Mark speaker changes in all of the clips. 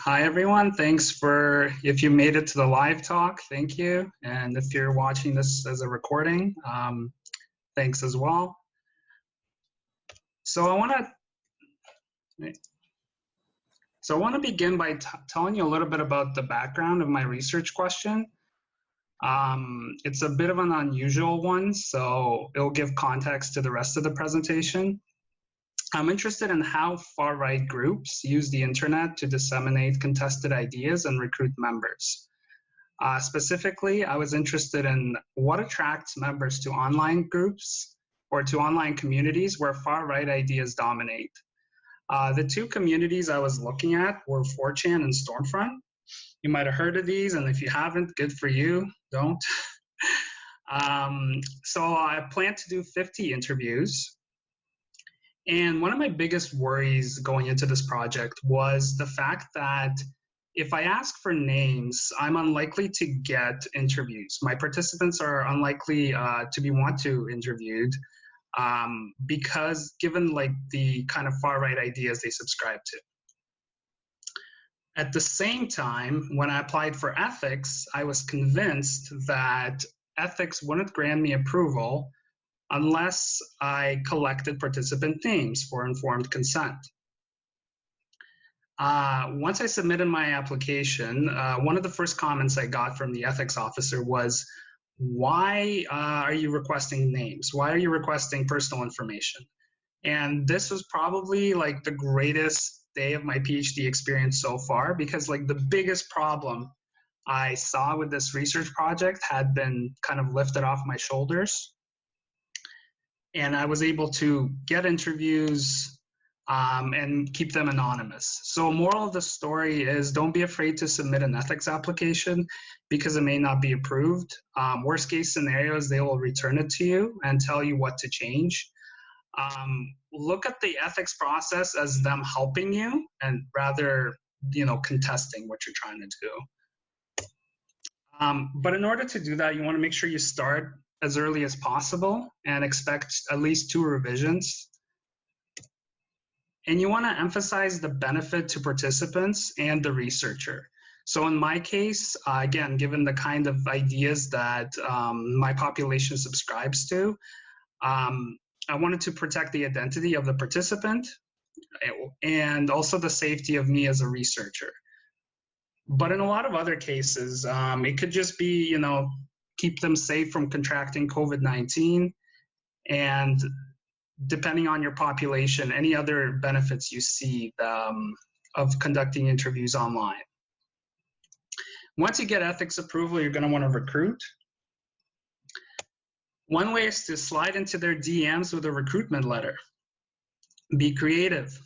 Speaker 1: Hi, everyone. If you made it to the live talk, thank you. And if you're watching this as a recording, thanks as well. So I want to begin by telling you a little bit about the background of my research question. It's a bit of an unusual one, so it'll give context to the rest of the presentation. I'm interested in how far-right groups use the internet to disseminate contested ideas and recruit members. Specifically, I was interested in what attracts members to online groups or to online communities where far-right ideas dominate. The two communities I was looking at were 4chan and Stormfront. You might have heard of these, and if you haven't, good for you, don't. So I plan to do 50 interviews. And one of my biggest worries going into this project was the fact that if I ask for names, I'm unlikely to get interviews. My participants are unlikely to want to interviewed because given like the kind of far-right ideas they subscribe to. At the same time, when I applied for ethics, I was convinced that ethics wouldn't grant me approval unless I collected participant names for informed consent. Once I submitted my application, one of the first comments I got from the ethics officer was, why are you requesting names? Why are you requesting personal information? And this was probably like the greatest day of my PhD experience so far, because like the biggest problem I saw with this research project had been kind of lifted off my shoulders. And I was able to get interviews and keep them anonymous. So moral of the story is don't be afraid to submit an ethics application because it may not be approved. Worst case scenarios, they will return it to you and tell you what to change. Look at the ethics process as them helping you and rather, contesting what you're trying to do. But in order to do that, you want to make sure you start as early as possible and expect at least 2 revisions. And you want to emphasize the benefit to participants and the researcher. So in my case, again, given the kind of ideas that my population subscribes to, I wanted to protect the identity of the participant and also the safety of me as a researcher. But in a lot of other cases, it could just be, keep them safe from contracting COVID-19, and depending on your population, any other benefits you see of conducting interviews online. Once you get ethics approval, you're going to want to recruit. One way is to slide into their DMs with a recruitment letter. Be creative.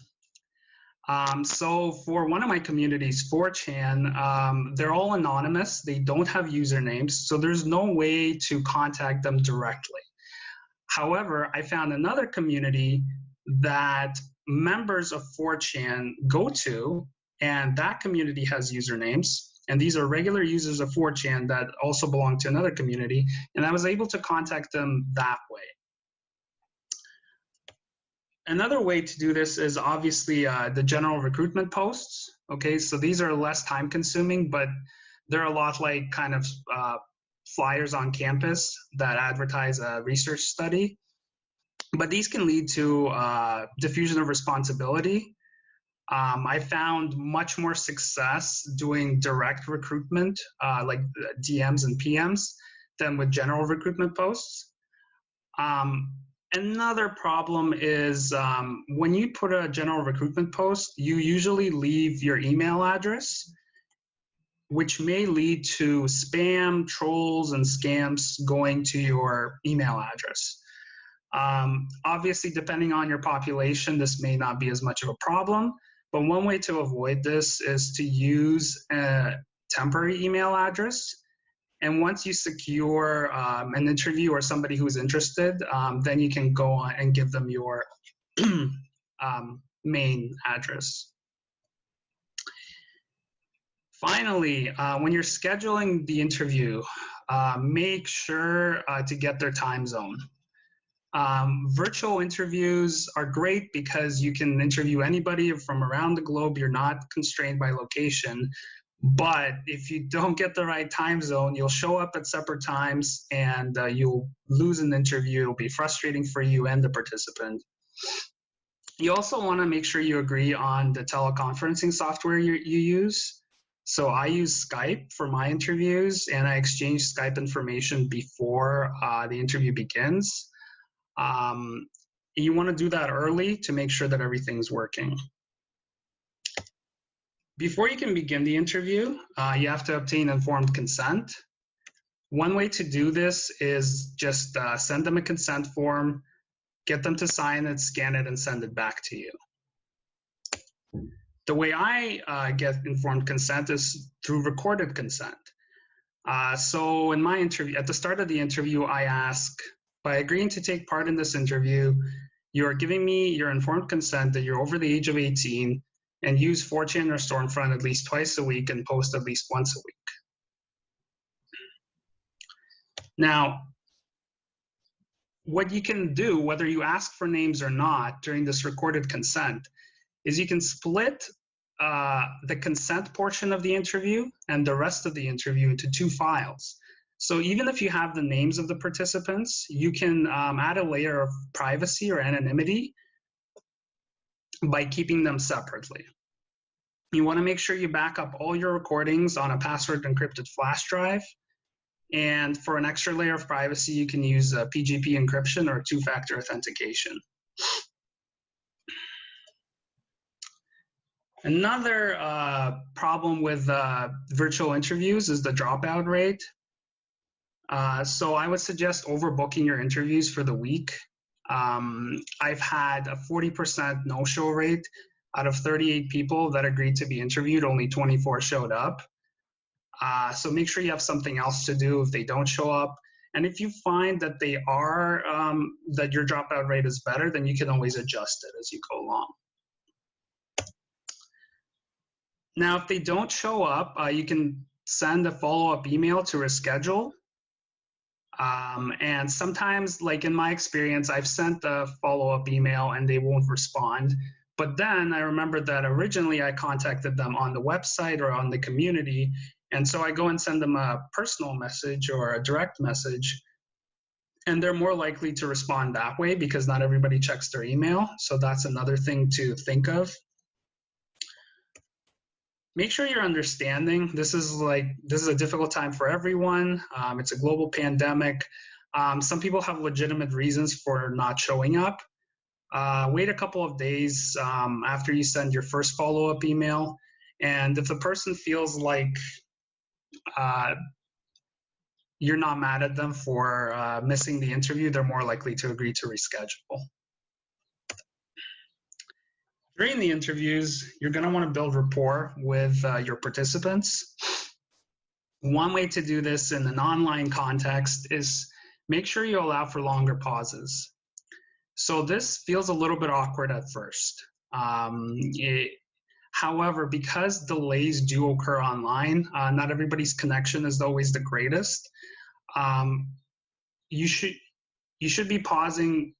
Speaker 1: So for one of my communities, 4chan, they're all anonymous. They don't have usernames, so there's no way to contact them directly. However, I found another community that members of 4chan go to, and that community has usernames. And these are regular users of 4chan that also belong to another community, and I was able to contact them that way. Another way to do this is obviously the general recruitment posts. Okay, so these are less time consuming, but they're a lot like kind of flyers on campus that advertise a research study. But these can lead to diffusion of responsibility. I found much more success doing direct recruitment, like DMs and PMs, than with general recruitment posts. Another problem is when you put a general recruitment post, you usually leave your email address, which may lead to spam, trolls, and scams going to your email address. Obviously, depending on your population, this may not be as much of a problem, but one way to avoid this is to use a temporary email address. And once you secure an interview or somebody who's interested, then you can go on and give them your main address. Finally, when you're scheduling the interview, make sure to get their time zone. Virtual interviews are great because you can interview anybody from around the globe. You're not constrained by location. But if you don't get the right time zone, you'll show up at separate times and you'll lose an interview. It'll be frustrating for you and the participant. You also want to make sure you agree on the teleconferencing software you use. So I use Skype for my interviews, and I exchange Skype information before the interview begins. You want to do that early to make sure that everything's working. Before you can begin the interview, you have to obtain informed consent. One way to do this is just send them a consent form, get them to sign it, scan it, and send it back to you. The way I get informed consent is through recorded consent. So in my interview, at the start of the interview, I ask, by agreeing to take part in this interview, you are giving me your informed consent that you're over the age of 18 and use 4chan or Stormfront at least twice a week and post at least once a week. Now, what you can do, whether you ask for names or not during this recorded consent, is you can split the consent portion of the interview and the rest of the interview into 2 files. So even if you have the names of the participants, you can add a layer of privacy or anonymity by keeping them separately. You want to make sure you back up all your recordings on a password encrypted flash drive. And for an extra layer of privacy, you can use PGP encryption or 2-factor authentication. Another problem with virtual interviews is the dropout rate. So I would suggest overbooking your interviews for the week. I've had a 40% no-show rate. Out of 38 people that agreed to be interviewed, only 24 showed up. So make sure you have something else to do if they don't show up. And if you find that they are, that your dropout rate is better, then you can always adjust it as you go along. Now, if they don't show up, you can send a follow-up email to reschedule. And sometimes, like in my experience, I've sent a follow-up email and they won't respond. But then I remember that originally I contacted them on the website or on the community. And so I go and send them a personal message or a direct message. And they're more likely to respond that way because not everybody checks their email. So that's another thing to think of. Make sure you're understanding. This is a difficult time for everyone. It's a global pandemic. Some people have legitimate reasons for not showing up. Wait a couple of days after you send your first follow-up email. And if the person feels like you're not mad at them for missing the interview, they're more likely to agree to reschedule. During the interviews, you're going to want to build rapport with your participants. One way to do this in an online context is make sure you allow for longer pauses. So this feels a little bit awkward at first. However, because delays do occur online, not everybody's connection is always the greatest. You should be pausing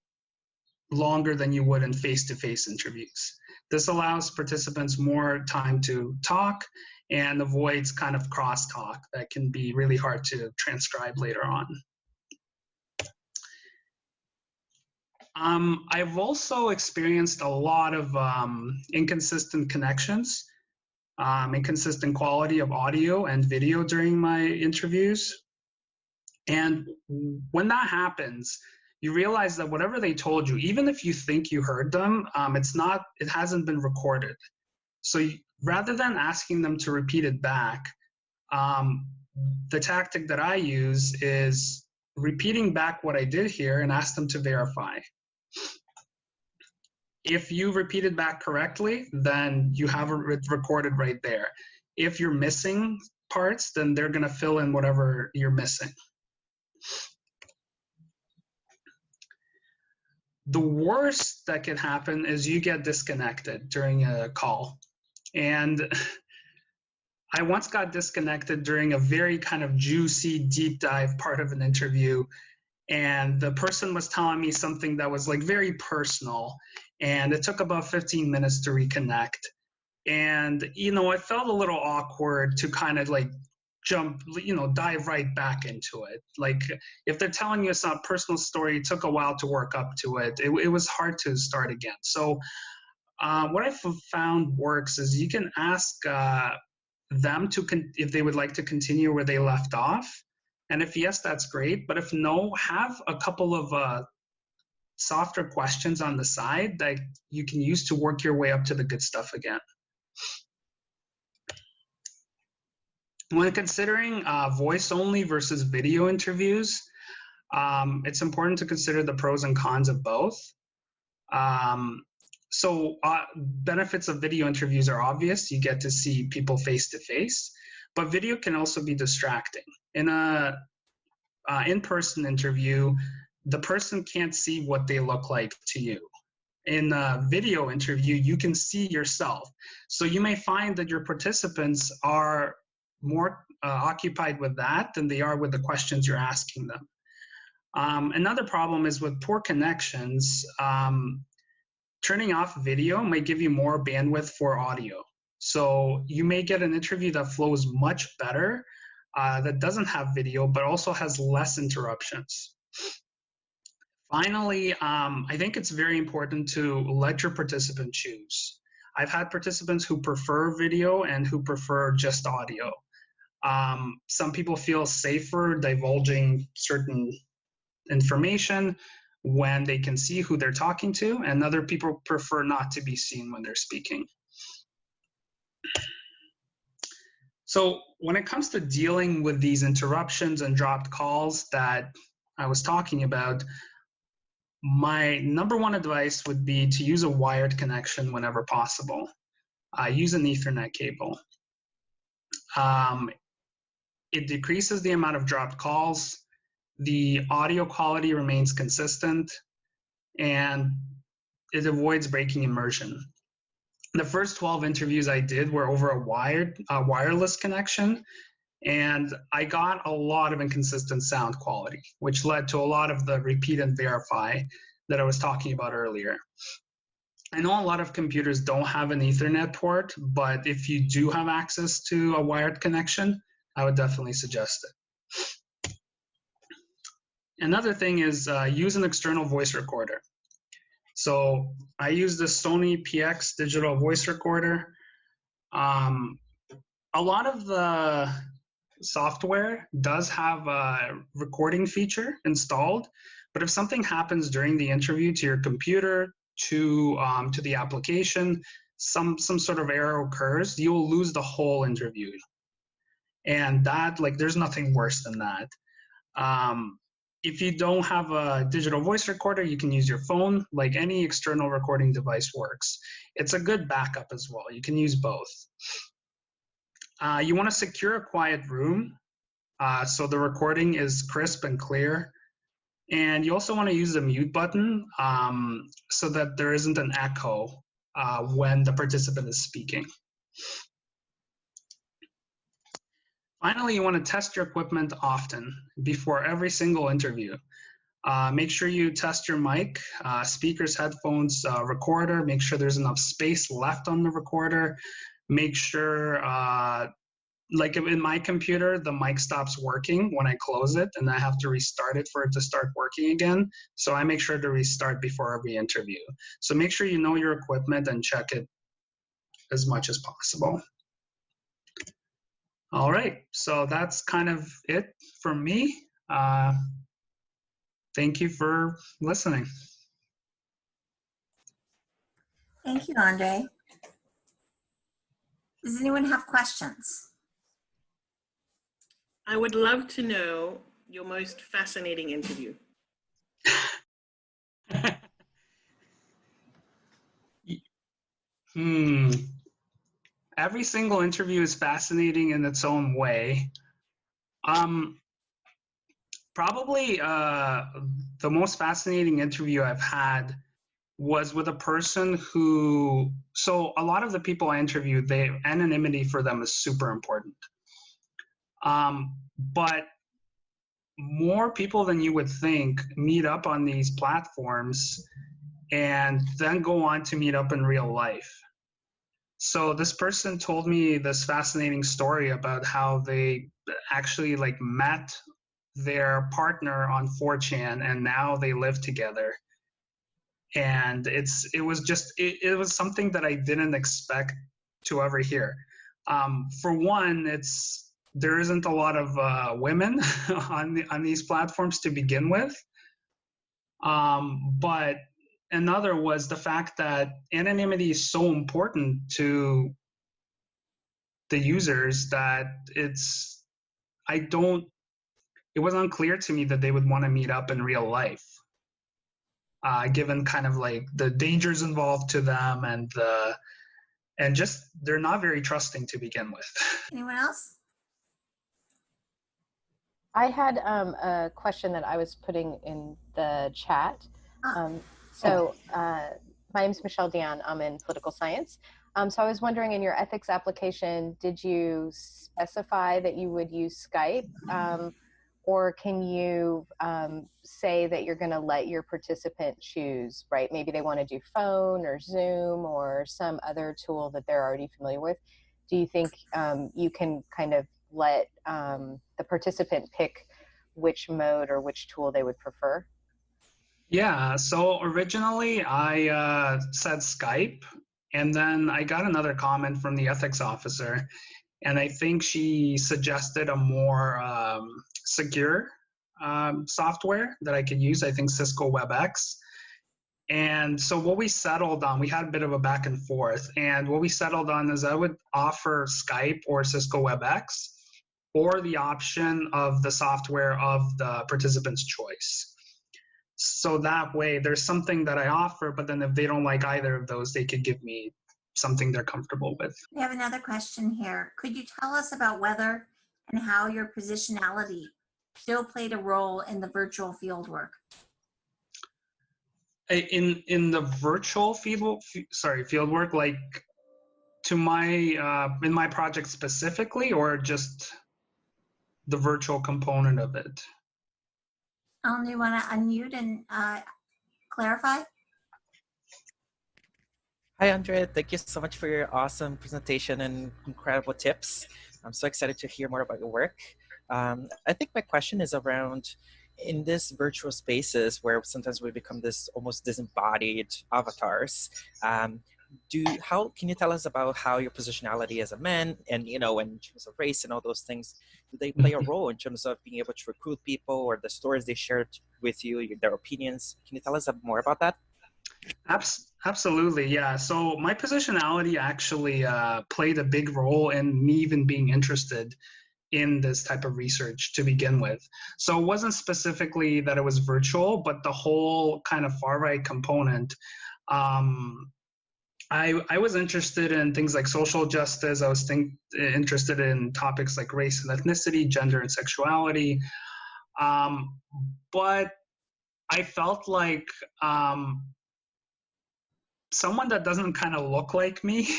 Speaker 1: longer than you would in face-to-face interviews. This allows participants more time to talk and avoids kind of crosstalk that can be really hard to transcribe later on. I've also experienced a lot of inconsistent connections, inconsistent quality of audio and video during my interviews. And when that happens, you realize that whatever they told you, even if you think you heard them, it hasn't been recorded. So rather than asking them to repeat it back, the tactic that I use is repeating back what I did here and ask them to verify. If you repeated back correctly, then you have it recorded right there. If you're missing parts, then they're going to fill in whatever you're missing. The worst that can happen is you get disconnected during a call. And I once got disconnected during a very kind of juicy, deep dive part of an interview. and the person was telling me something that was like very personal, and it took about 15 minutes to reconnect. And, it felt a little awkward to kind of like jump, dive right back into it. Like if they're telling you it's not a personal story, it took a while to work up to it. It was hard to start again. So what I've found works is you can ask them if they would like to continue where they left off. And if yes, that's great. But if no, have a couple of softer questions on the side that you can use to work your way up to the good stuff again. When considering voice only versus video interviews, it's important to consider the pros and cons of both. So benefits of video interviews are obvious. You get to see people face to face, but video can also be distracting. In a in-person interview, the person can't see what they look like to you. In a video interview, you can see yourself. So you may find that your participants are more occupied with that than they are with the questions you're asking them. Another problem is with poor connections. Turning off video might give you more bandwidth for audio. So you may get an interview that flows much better, that doesn't have video, but also has less interruptions. Finally, I think it's very important to let your participant choose. I've had participants who prefer video and who prefer just audio. Some people feel safer divulging certain information when they can see who they're talking to, and other people prefer not to be seen when they're speaking. So when it comes to dealing with these interruptions and dropped calls that I was talking about, my number one advice would be to use a wired connection whenever possible. Use an Ethernet cable. It decreases the amount of dropped calls. The audio quality remains consistent, and it avoids breaking immersion. The first 12 interviews I did were over a wireless connection, and I got a lot of inconsistent sound quality, which led to a lot of the repeat and verify that I was talking about earlier. I know a lot of computers don't have an Ethernet port, but if you do have access to a wired connection, I would definitely suggest it. Another thing is use an external voice recorder. So I use the Sony PX digital voice recorder. A lot of the software does have a recording feature installed, but if something happens during the interview to your computer, to the application, some sort of error occurs, you will lose the whole interview. And that, like, there's nothing worse than that. If you don't have a digital voice recorder, you can use your phone. Like, any external recording device works. It's a good backup as well. You can use both. You want to secure a quiet room so the recording is crisp and clear. And you also want to use the mute button so that there isn't an echo when the participant is speaking. Finally, you want to test your equipment often before every single interview. Make sure you test your mic, speakers, headphones, recorder. Make sure there's enough space left on the recorder. Make sure, like in my computer, the mic stops working when I close it, and I have to restart it for it to start working again. So I make sure to restart before every interview. So make sure you know your equipment and check it as much as possible. All right, so that's kind of it from me. Thank you for listening.
Speaker 2: Thank you, Andrey. Does anyone have questions?
Speaker 3: I would love to know your most fascinating interview.
Speaker 1: Every single interview is fascinating in its own way. Probably the most fascinating interview I've had was with a person who, so a lot of the people I interviewed, anonymity for them is super important. But more people than you would think meet up on these platforms and then go on to meet up in real life. So this person told me this fascinating story about how they actually like met their partner on 4chan and now they live together. And it was something that I didn't expect to ever hear. For one, there isn't a lot of women on these platforms to begin with. But another was the fact that anonymity is so important to the users that it was unclear to me that they would want to meet up in real life, given kind of like the dangers involved to them and just they're not very trusting to begin with.
Speaker 2: Anyone else?
Speaker 4: I had a question that I was putting in the chat. My name is Michelle Dion. I'm in political science. So I was wondering, in your ethics application, did you specify that you would use Skype? Or can you say that you're going to let your participant choose, right? Maybe they want to do phone or Zoom or some other tool that they're already familiar with. Do you think you can kind of let the participant pick which mode or which tool they would prefer?
Speaker 1: Yeah, so originally I said Skype, and then I got another comment from the ethics officer, and I think she suggested a more secure software that I could use, I think Cisco WebEx. And so what we settled on, we had a bit of a back and forth, and what we settled on is I would offer Skype or Cisco WebEx, or the option of the software of the participant's choice. So that way there's something that I offer, but then if they don't like either of those, they could give me something they're comfortable with.
Speaker 2: We have another question here. Could you tell us about whether and how your positionality still played a role in the virtual fieldwork?
Speaker 1: In the virtual fieldwork, like to my in my project specifically, or just the virtual component of it?
Speaker 2: You want to unmute and clarify?
Speaker 5: Hi, Andrea. Thank you so much for your awesome presentation and incredible tips. I'm so excited to hear more about your work. I think my question is around, in this virtual spaces where sometimes we become this almost disembodied avatars, can you tell us about how your positionality as a man and, in terms of race and all those things, do they play a role in terms of being able to recruit people or the stories they shared with you, their opinions? Can you tell us more about that?
Speaker 1: Absolutely, yeah. So my positionality actually played a big role in me even being interested in this type of research to begin with. So it wasn't specifically that it was virtual, but the whole kind of far-right component. I was interested in things like social justice. I was interested in topics like race and ethnicity, gender and sexuality. But I felt like someone that doesn't kind of look like me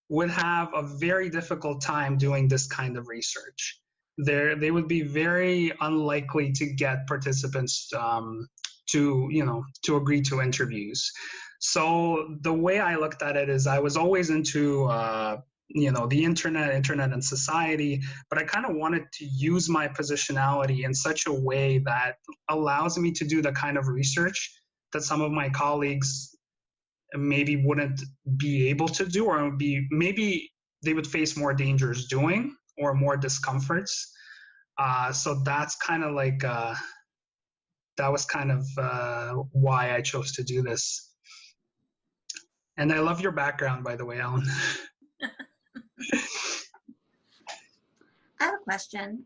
Speaker 1: would have a very difficult time doing this kind of research. They would be very unlikely to get participants to agree to interviews. So the way I looked at it is I was always into the internet and society, but I kind of wanted to use my positionality in such a way that allows me to do the kind of research that some of my colleagues maybe wouldn't be able to do, or maybe they would face more dangers doing or more discomforts. So that's kind of like that was kind of why I chose to do this. And I love your background, by the way, Ellen.
Speaker 2: I have a question.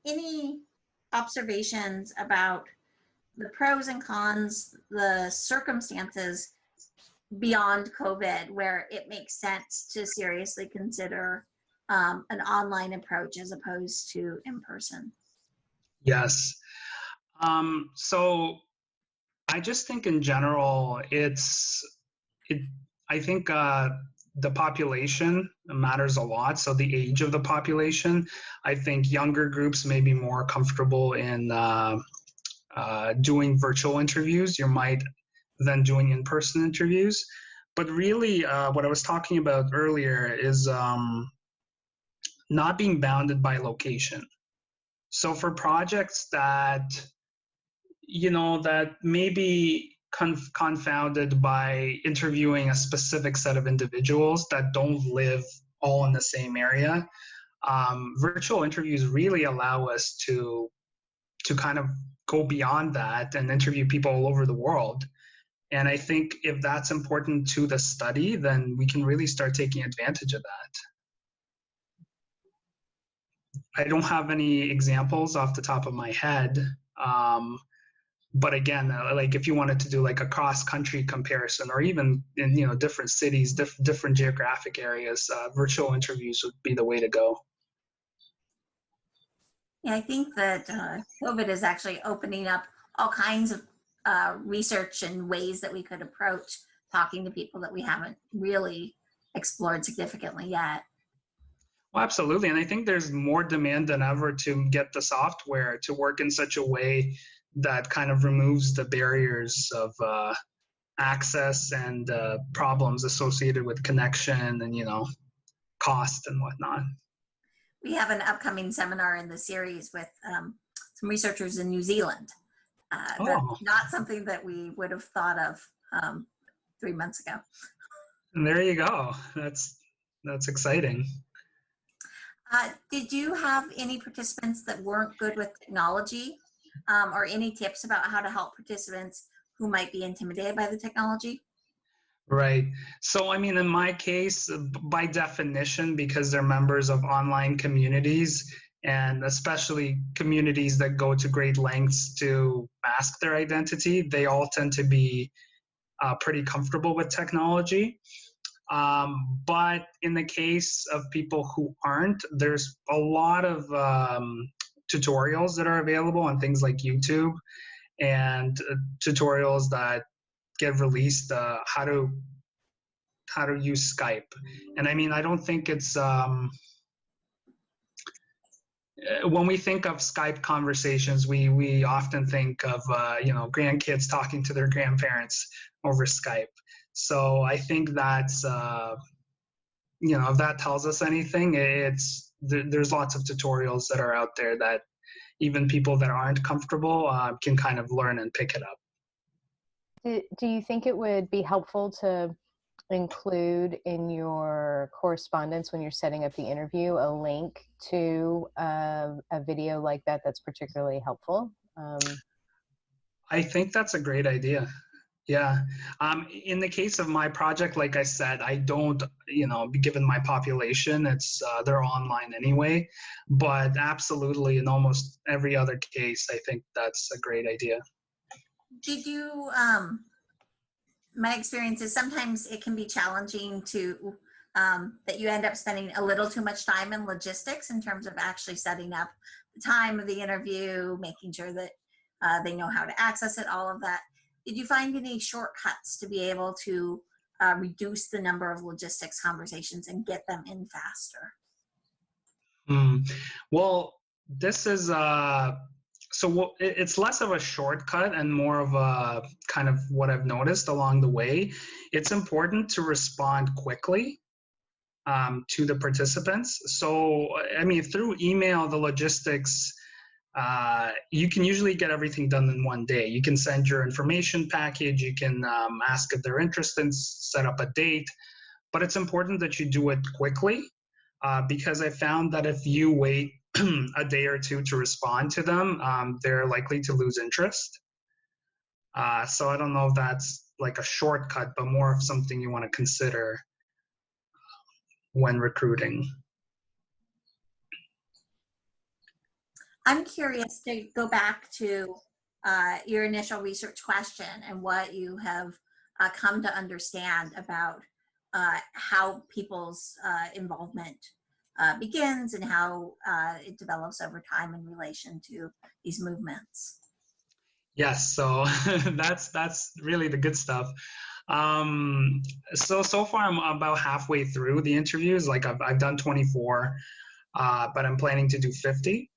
Speaker 2: Any observations about the pros and cons, the circumstances beyond COVID, where it makes sense to seriously consider an online approach as opposed to in person?
Speaker 1: Yes. So I just think in general, I think the population matters a lot. So the age of the population, I think younger groups may be more comfortable in doing virtual interviews. You might than doing in-person interviews. But really, what I was talking about earlier is not being bounded by location. So for projects that, that may be confounded by interviewing a specific set of individuals that don't live all in the same area, virtual interviews really allow us to kind of go beyond that and interview people all over the world. And I think if that's important to the study, then we can really start taking advantage of that. I don't have any examples off the top of my head. But again, like if you wanted to do like a cross-country comparison, or even in different cities, different geographic areas, virtual interviews would be the way to go.
Speaker 2: Yeah, I think that COVID is actually opening up all kinds of research and ways that we could approach talking to people that we haven't really explored significantly yet.
Speaker 1: Well, absolutely. And I think there's more demand than ever to get the software to work in such a way that kind of removes the barriers of access and problems associated with connection and, cost and whatnot.
Speaker 2: We have an upcoming seminar in the series with some researchers in New Zealand. That's not something that we would have thought of 3 months ago.
Speaker 1: And there you go. That's exciting.
Speaker 2: Did you have any participants that weren't good with technology, or any tips about how to help participants who might be intimidated by the technology?
Speaker 1: Right. So, I mean, in my case, by definition, because they're members of online communities, and especially communities that go to great lengths to mask their identity, they all tend to be pretty comfortable with technology. But in the case of people who aren't, there's a lot of tutorials that are available on things like YouTube, and tutorials that get released how to use Skype. And I mean, I don't think it's when we think of Skype conversations, we often think of grandkids talking to their grandparents over Skype. So I think that's if that tells us anything, there's lots of tutorials that are out there that even people that aren't comfortable can kind of learn and pick it up.
Speaker 4: Do you think it would be helpful to include in your correspondence when you're setting up the interview a link to a video like that that's particularly helpful?
Speaker 1: I think that's a great idea. Yeah. In the case of my project, like I said, I don't, given my population, they're online anyway, but absolutely in almost every other case, I think that's a great idea.
Speaker 2: Did you, my experience is sometimes it can be challenging to, that you end up spending a little too much time in logistics in terms of actually setting up the time of the interview, making sure that they know how to access it, all of that. Did you find any shortcuts to be able to reduce the number of logistics conversations and get them in faster?
Speaker 1: Well, this is it's less of a shortcut and more of a kind of what I've noticed along the way. It's important to respond quickly to the participants. So, I mean, through email, the logistics, you can usually get everything done in one day. You can send your information package, you can ask if they're interested, set up a date, but it's important that you do it quickly because I found that if you wait a day or two to respond to them, they're likely to lose interest. So I don't know if that's like a shortcut, but more of something you want to consider when recruiting.
Speaker 2: I'm curious to go back to your initial research question and what you have come to understand about how people's involvement begins and how it develops over time in relation to these movements.
Speaker 1: Yes, so that's really the good stuff. So far I'm about halfway through the interviews. Like I've done 24, but I'm planning to do 50.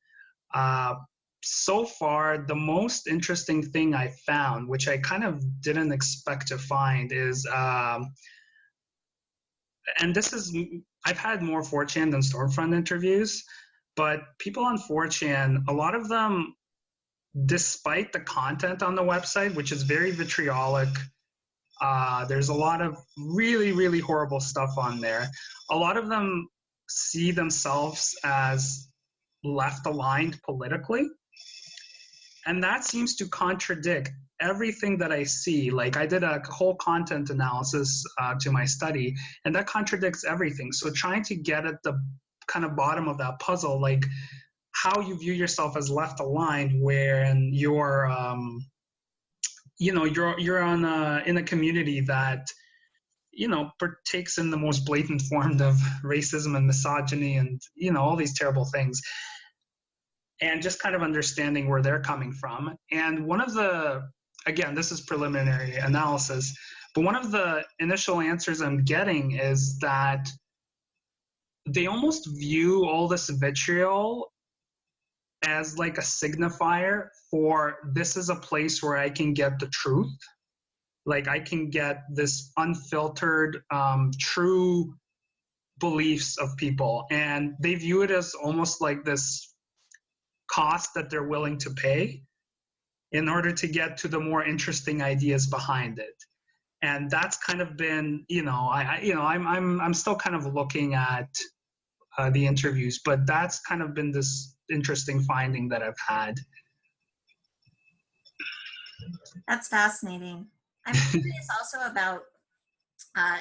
Speaker 1: So far, the most interesting thing I found, which I kind of didn't expect to find, is, and this is, I've had more 4chan than Stormfront interviews, but people on 4chan, a lot of them, despite the content on the website, which is very vitriolic, there's a lot of really, really horrible stuff on there. A lot of them see themselves as left aligned politically. And that seems to contradict everything that I see. Like I did a whole content analysis to my study, and that contradicts everything. So trying to get at the kind of bottom of that puzzle, like how you view yourself as left aligned, wherein you're, you're on in a community that, partakes in the most blatant form of racism and misogyny and, all these terrible things. And just kind of understanding where they're coming from. And one of the, again, this is preliminary analysis, but one of the initial answers I'm getting is that they almost view all this vitriol as like a signifier for this is a place where I can get the truth. Like I can get this unfiltered, true beliefs of people. And they view it as almost like this cost that they're willing to pay in order to get to the more interesting ideas behind it. And that's kind of been, I'm still kind of looking at the interviews, but that's kind of been this interesting finding that I've had.
Speaker 2: That's fascinating. I'm curious also about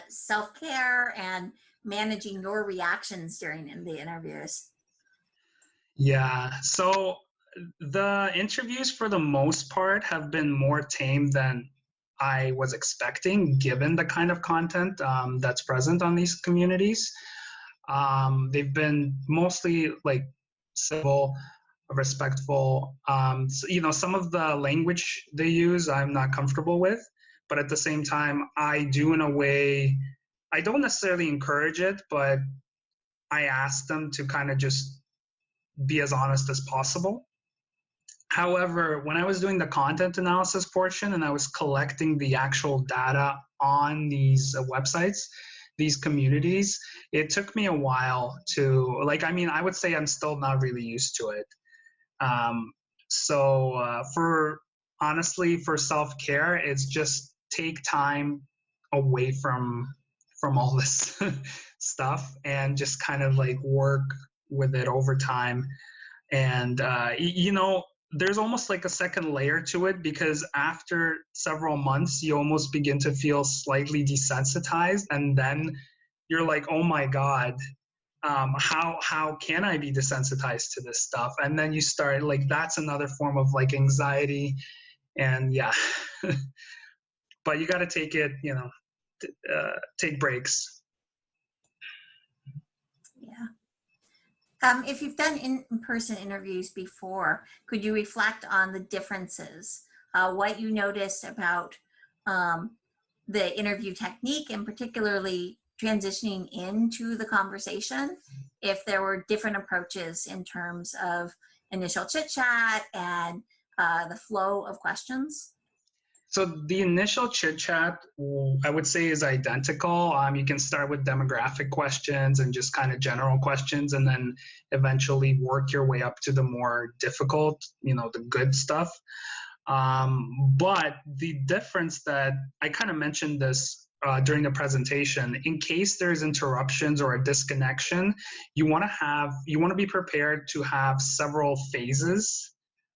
Speaker 2: self-care and managing your reactions during the interviews.
Speaker 1: Yeah, so the interviews for the most part have been more tame than I was expecting, given the kind of content that's present on these communities. They've been mostly like civil, respectful. Some of the language they use I'm not comfortable with, but at the same time, I do in a way, I don't necessarily encourage it, but I ask them to kind of just be as honest as possible. However, when I was doing the content analysis portion and I was collecting the actual data on these websites, these communities, it took me a while to, I would say I'm still not really used to it. For self-care, it's just take time away from all this stuff and just kind of like work with it over time. And, there's almost like a second layer to it, because after several months, you almost begin to feel slightly desensitized. And then you're like, oh my God, how can I be desensitized to this stuff? And then you start like, that's another form of like anxiety. And yeah, but you got to take it, take breaks.
Speaker 2: Yeah. If you've done in-person interviews before, could you reflect on the differences, what you noticed about the interview technique and particularly transitioning into the conversation, if there were different approaches in terms of initial chit chat and the flow of questions?
Speaker 1: So the initial chit chat, I would say, is identical. You can start with demographic questions and just kind of general questions, and then eventually work your way up to the more difficult, the good stuff. But the difference that I kind of mentioned this during the presentation, in case there's interruptions or a disconnection, you want to be prepared to have several phases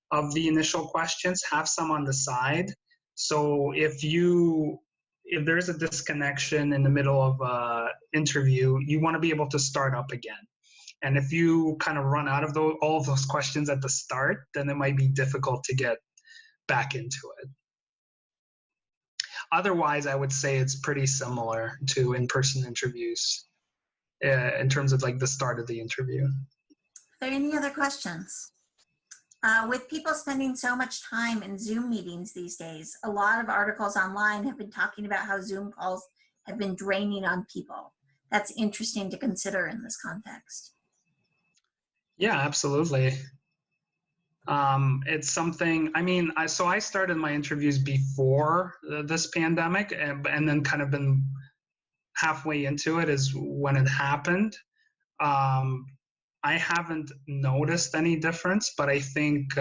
Speaker 1: of the initial questions, have some on the side. So if there's a disconnection in the middle of an interview, you want to be able to start up again. And if you kind of run out of all of those questions at the start, then it might be difficult to get back into it. Otherwise, I would say it's pretty similar to in-person interviews in terms of like the start of the interview.
Speaker 2: Are there any other questions? With people spending so much time in Zoom meetings these days, a lot of articles online have been talking about how Zoom calls have been draining on people. That's interesting to consider in this context.
Speaker 1: Yeah, absolutely. It's something, I mean, so I started my interviews before this pandemic, and then kind of been halfway into it is when it happened. I haven't noticed any difference, but I think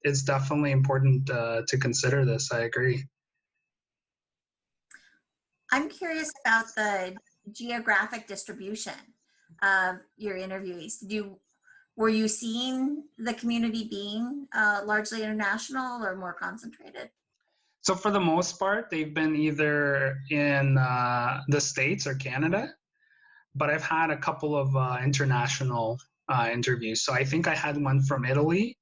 Speaker 1: it's definitely important to consider this. I agree.
Speaker 2: I'm curious about the geographic distribution of your interviewees. Were you seeing the community being largely international or more concentrated?
Speaker 1: So for the most part, they've been either in the States or Canada, but I've had a couple of international interviews. So I think I had one from Italy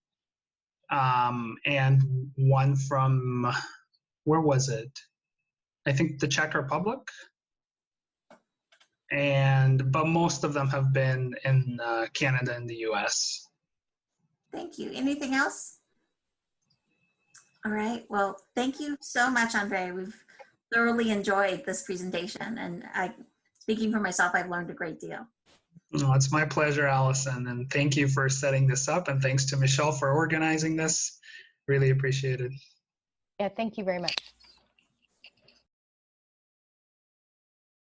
Speaker 1: and one from, where was it? I think the Czech Republic. But most of them have been in Canada and the US.
Speaker 2: Thank you. Anything else? All right. Well, thank you so much, Andrey. We've thoroughly enjoyed this presentation, and speaking for myself, I've learned a great deal.
Speaker 1: No, it's my pleasure, Allison, and thank you for setting this up, and thanks to Michelle for organizing this. Really appreciate it.
Speaker 4: Yeah, thank you very much.